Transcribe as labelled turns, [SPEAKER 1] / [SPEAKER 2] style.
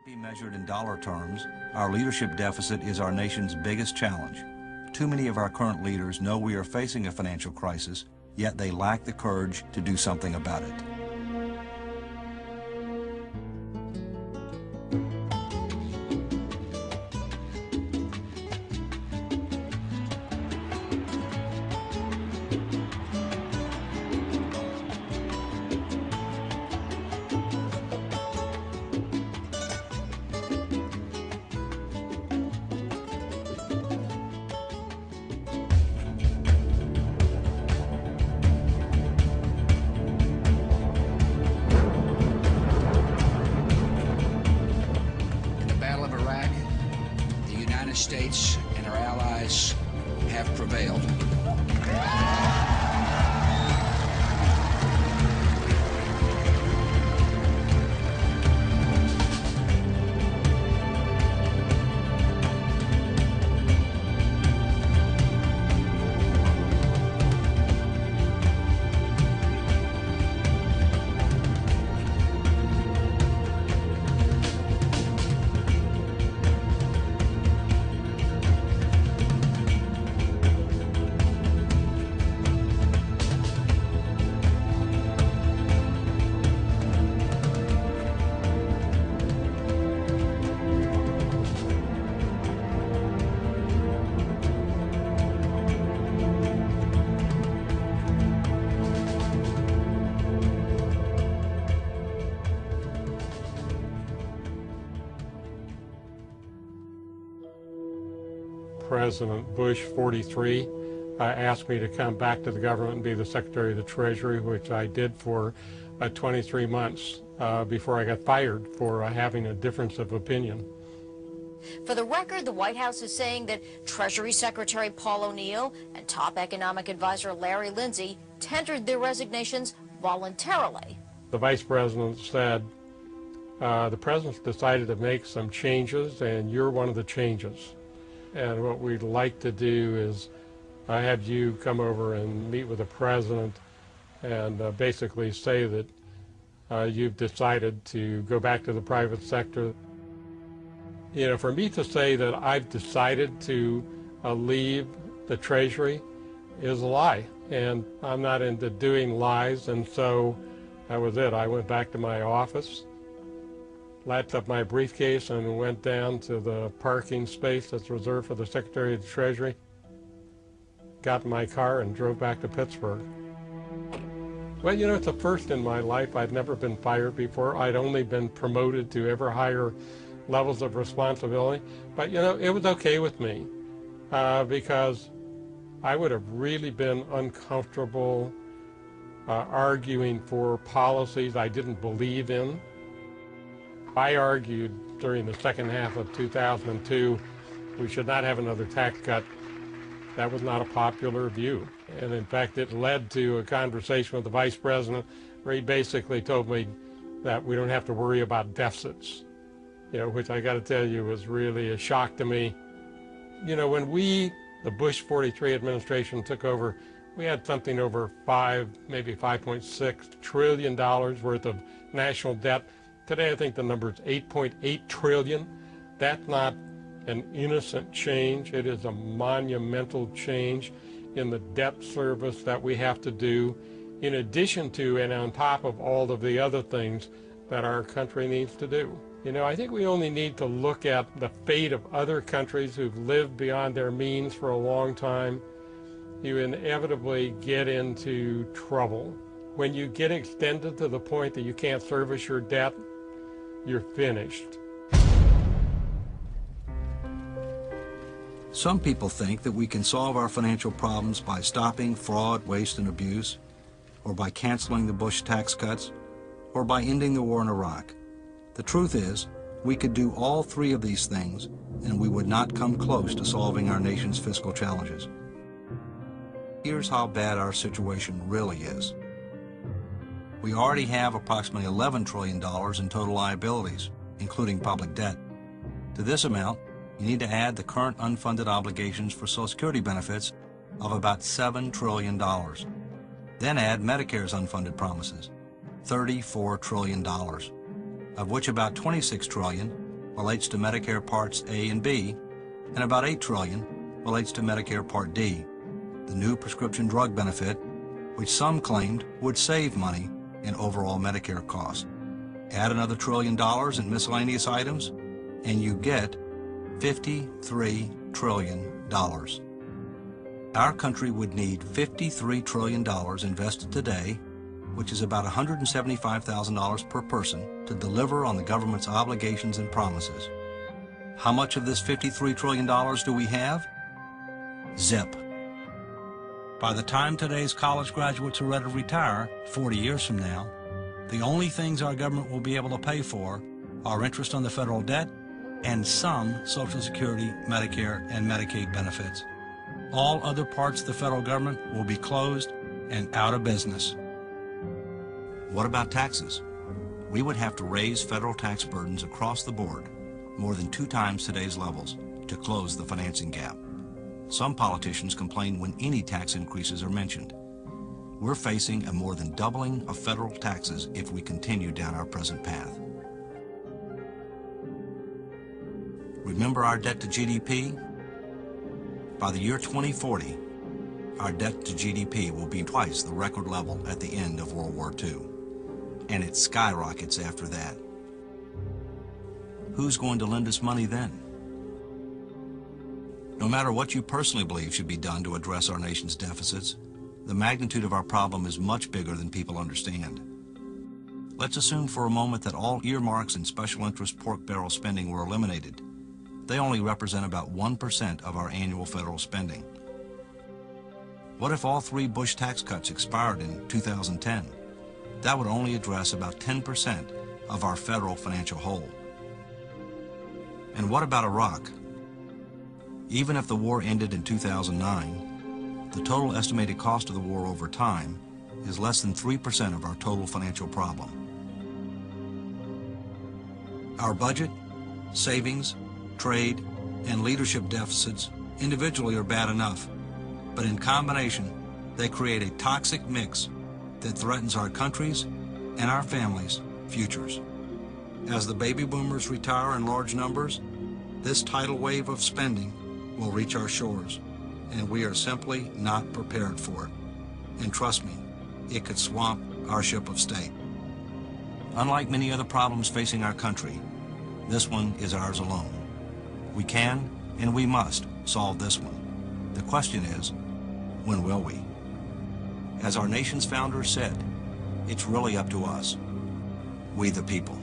[SPEAKER 1] Be measured in dollar terms, our leadership deficit is our nation's biggest challenge. Too many of our current leaders know we are facing a financial crisis, yet they lack the courage to do something about it.
[SPEAKER 2] States and our allies have prevailed.
[SPEAKER 3] President Bush 43 asked me to come back to the government and be the Secretary of the Treasury, which I did for 23 months before I got fired for having a difference of opinion.
[SPEAKER 4] For the record, the White House is saying that Treasury Secretary Paul O'Neill and top economic advisor Larry Lindsey tendered their resignations voluntarily.
[SPEAKER 3] The Vice President said, the President's decided to make some changes, and you're one of the changes. And what we'd like to do is have you come over and meet with the President and basically say that you've decided to go back to the private sector. You know, for me to say that I've decided to leave the Treasury is a lie, and I'm not into doing lies, and so that was it. I went back to my office, latched up my briefcase, and went down to the parking space that's reserved for the Secretary of the Treasury, got in my car, and drove back to Pittsburgh. Well, you know, it's a first in my life. I'd never been fired before. I'd only been promoted to ever higher levels of responsibility. But, you know, it was okay with me because I would have really been uncomfortable arguing for policies I didn't believe in. I argued during the second half of 2002 we should not have another tax cut. That was not a popular view. And in fact, it led to a conversation with the Vice President where he basically told me that we don't have to worry about deficits, you know, which I got to tell you was really a shock to me. You know, when the Bush 43 administration took over, we had something over maybe $5.6 trillion worth of national debt. Today, I think the number is $8.8 trillion. That's not an innocent change. It is a monumental change in the debt service that we have to do, in addition to and on top of all of the other things that our country needs to do. You know, I think we only need to look at the fate of other countries who've lived beyond their means for a long time. You inevitably get into trouble. When you get extended to the point that you can't service your debt, you're finished.
[SPEAKER 1] Some people think that we can solve our financial problems by stopping fraud, waste, and abuse, or by canceling the Bush tax cuts, or by ending the war in Iraq. The truth is, we could do all three of these things, and we would not come close to solving our nation's fiscal challenges. Here's how bad our situation really is. We already have approximately $11 trillion in total liabilities, including public debt. To this amount, you need to add the current unfunded obligations for Social Security benefits of about $7 trillion. Then add Medicare's unfunded promises, $34 trillion, of which about $26 trillion relates to Medicare Parts A and B, and about $8 trillion relates to Medicare Part D, the new prescription drug benefit, which some claimed would save money in overall Medicare costs. Add another $1 trillion in miscellaneous items, and you get $53 trillion. Our country would need $53 trillion invested today, which is about $175,000 per person, to deliver on the government's obligations and promises. How much of this $53 trillion do we have? Zip. By the time today's college graduates are ready to retire, 40 years from now, the only things our government will be able to pay for are interest on the federal debt and some Social Security, Medicare, and Medicaid benefits. All other parts of the federal government will be closed and out of business. What about taxes? We would have to raise federal tax burdens across the board, more than 2 times today's levels, to close the financing gap. Some politicians complain when any tax increases are mentioned. We're facing a more than doubling of federal taxes if we continue down our present path. Remember our debt to GDP? By the year 2040, our debt to GDP will be twice the record level at the end of World War II, and it skyrockets after that. Who's going to lend us money then? No matter what you personally believe should be done to address our nation's deficits, the magnitude of our problem is much bigger than people understand. Let's assume for a moment that all earmarks and special interest pork barrel spending were eliminated. They only represent about 1% of our annual federal spending. What if all 3 Bush tax cuts expired in 2010? That would only address about 10% of our federal financial hole. And what about Iraq? Even if the war ended in 2009, the total estimated cost of the war over time is less than 3% of our total financial problem. Our budget, savings, trade, and leadership deficits individually are bad enough, but in combination, they create a toxic mix that threatens our country's and our families' futures. As the baby boomers retire in large numbers, this tidal wave of spending will reach our shores, and we are simply not prepared for it. And trust me, it could swamp our ship of state. Unlike many other problems facing our country, this one is ours alone. We can and we must solve this one. The question is, when will we? As our nation's founder said, it's really up to us, we the people.